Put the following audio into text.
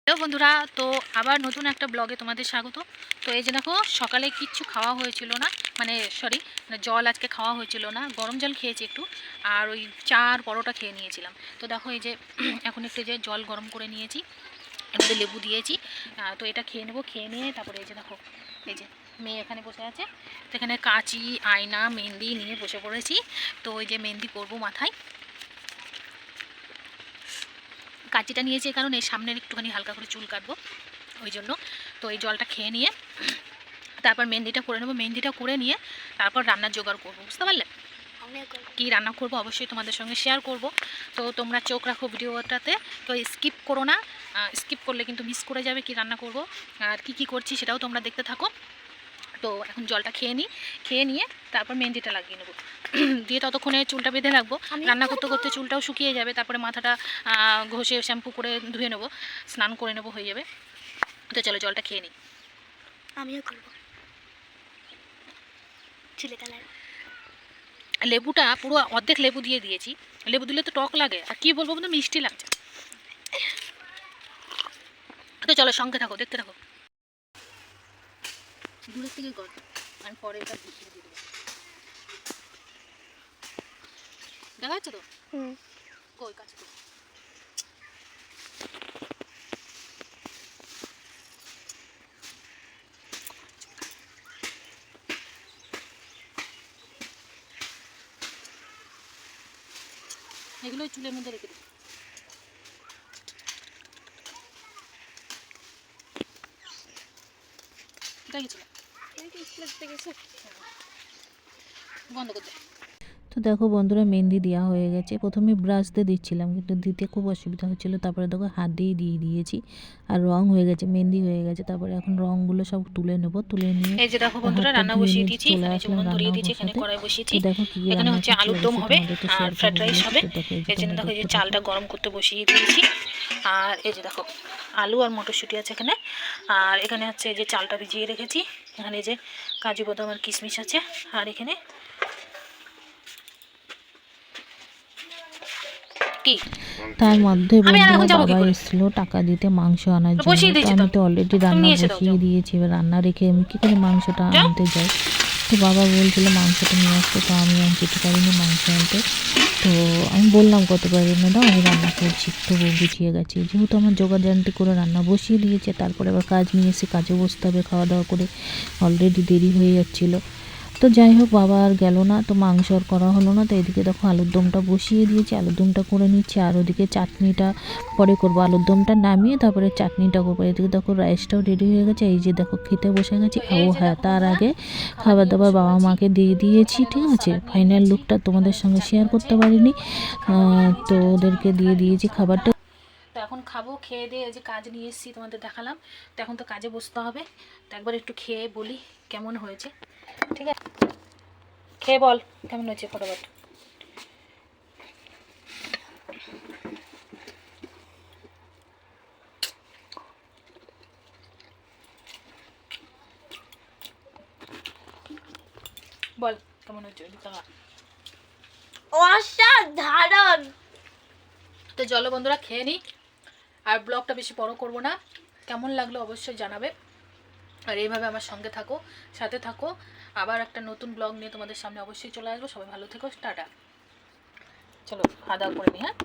Hello বন্ধুরা, তো আবার নতুন একটা ব্লগে তোমাদের স্বাগত। তো এই যে দেখো, সকালে কিচ্ছু খাওয়া হয়েছিল না, জল আজকে খাওয়া হয়েছিল না, গরম জল খেয়েছি একটু, আর ওই চার পরোটা খেয়ে নিয়েছিলাম। তো দেখো এই যে এখন একটু যে জল গরম করে নিয়েছি, এর মধ্যে লেবু দিয়েছি। তো এটা খেয়ে নেবো, খেয়ে নিয়ে তারপরে এই যে দেখো, এই যে মেয়ে এখানে বসে আছে। তো এখানে কাঁচি, আয়না, মেহেন্দি নিয়ে বসে পড়েছি। তো ওই যে মেহেন্দি করবো মাথায়। কাঁচিটা নিয়েছি কারণ এই সামনের একটুখানি হালকা করে চুল কাটবো, ওই জন্য। তো এই জলটা খেয়ে নিয়ে তারপর মেহেন্দিটা করে নেবো, মেহেন্দিটা করে নিয়ে তারপর রান্নার জোগাড় করবো, বুঝতে পারলে? কী রান্না করবো অবশ্যই তোমাদের সঙ্গে শেয়ার করব। তো তোমরা চোখ রাখো ভিডিওটাতে, তো স্কিপ করো না, স্কিপ করলে কিন্তু মিস করে যাবে কি রান্না করব আর কি করছি সেটাও তোমরা দেখতে থাকো। তো এখন জলটা খেয়ে নিই, খেয়ে নিয়ে তারপর মেহেন্দিটা লাগিয়ে নেবো, দিয়ে ততক্ষণে চুলটা বেঁধে রাখবো। রান্না করতে করতে চুলটাও শুকিয়ে যাবে, তারপরে মাথাটা ঘষে শ্যাম্পু করে ধুয়ে নেবো, স্নান করে নেবো, হয়ে যাবে। তো চলো জলটা খেয়ে নিই। আমিও করবো চিলি কালার। লেবুটা পুরো অর্ধেক লেবু দিয়ে দিয়েছি, লেবু দিলে তো টক লাগে, আর কি বলবো কিন্তু মিষ্টি লাগছে। তো চলো সঙ্গে থাকো, দেখতে থাকো। দূরের থেকে কর, আমি পরে এটা দিয়ে দেবো। দেখা যাচ্ছে তো? কই কাছে তো এগুলো চুলের মধ্যে রেখে দিই। বন্ধ করতে। তো দেখো বন্ধুরা, মেহেন্দি দেওয়া হয়ে গেছে। প্রথমে ব্রাশ দিয়ে দিচ্ছিলাম, কিন্তু দিতে খুব অসুবিধা হচ্ছিলো। তারপরে দেখো হাত দিয়ে দিয়েছি, আর রং হয়ে গেছে, মেহেন্দি হয়ে গেছে। তারপরে এখন রঙগুলো সব তুলে নেবো, তুলে নিয়ে এই যে দেখো বন্ধুরা, রান্না বসিয়ে দিয়েছি, চলে এখানে আসলাম উনুন ধরিয়ে রান্না দিয়েছি, এখানে বসাতে। কড়াই বসিয়েছি। তো দেখো কি এখানে রান্না হচ্ছে করছি আলুর দম হবে তোমাদের তো আর শেয়ার ফ্রাইড করবো। রাইস হবে। দেখো এই জন্য দেখো এই যে চালটা গরম করতে বসিয়ে দিয়েছি, আর এই যে দেখো আলু আর মটরশুঁটি আছে এখানে, আর এখানে হচ্ছে এই যে চালটা ভিজিয়ে রেখেছি, এখানে এই যে কাজু বাদাম আর কিশমিশ আছে, আর এখানে তার মধ্যে বন্ধুরা বাবা এসেছিল টাকা দিতে মাংস আনার জন্য। তো আমি তো অলরেডি রান্না বসিয়ে দিয়েছি, এবার রান্না রেখে আমি কী করে মাংসটা আনতে যাই। তো বাবা বলছিল মাংসটা নিয়ে আসতে, তো আমি আর যেতে পারিনি মাংস আনতে। তো আমি বললাম কতবার এনে দাও, আমি রান্না করছি। তো গুছিয়ে গেছি, যেহেতু আমার জোগাড়জান্তি করে রান্না বসিয়ে দিয়েছে, তারপরে আবার কাজ নিয়ে এসে কাজে বসতে হবে, খাওয়া দাওয়া করে অলরেডি দেরি হয়ে যাচ্ছিলো। তো যাই হোক, বাবা আর গেল না, তো মাংস আর করা হলো না। তো এদিকে দেখো আলুর দমটা বসিয়ে দিয়েছি, আলুর দমটা করে নিচ্ছি, আর ওদিকে চাটনিটা পরে করবো। আলুর দমটা নামিয়ে তারপরে চাটনিটা করবো। এদিকে দেখো রাইসটাও রেডি হয়ে গেছে, এই যে দেখো খেতে বসে গেছি। ও হ্যাঁ, তার আগে খাবার দাবার বাবা মাকে দিয়ে দিয়েছি, ঠিক আছে। ফাইনাল লুকটা তোমাদের সঙ্গে শেয়ার করতে পারিনি, তো ওদেরকে দিয়ে দিয়েছি খাবারটা। তো এখন খাবো, খেয়ে দিয়ে যে কাজ নিয়ে এসেছি তোমাদের দেখালাম। তো এখন তো কাজে বসতে হবে, তো একবার একটু খেয়ে বলি কেমন হয়েছে, ঠিক আছে? খেয়ে বল কেমন হয়েছে ফটোফট। বল কেমন হয়েছে। অসাধারণ। তো চলো বন্ধুরা খেয়ে নিই, আর ব্লগটা বেশি বড় করব না। কেমন লাগলো অবশ্যই জানাবে, আর এইভাবে আমার সঙ্গে থাকো, সাথে থাকো। আবার একটা নতুন ব্লগ নিয়ে তোমাদের সামনে অবশ্যই চলে আসবো। সবাই ভালো থেকো, টাটা। চলো খাওয়া দাওয়া করে নিই, হ্যাঁ।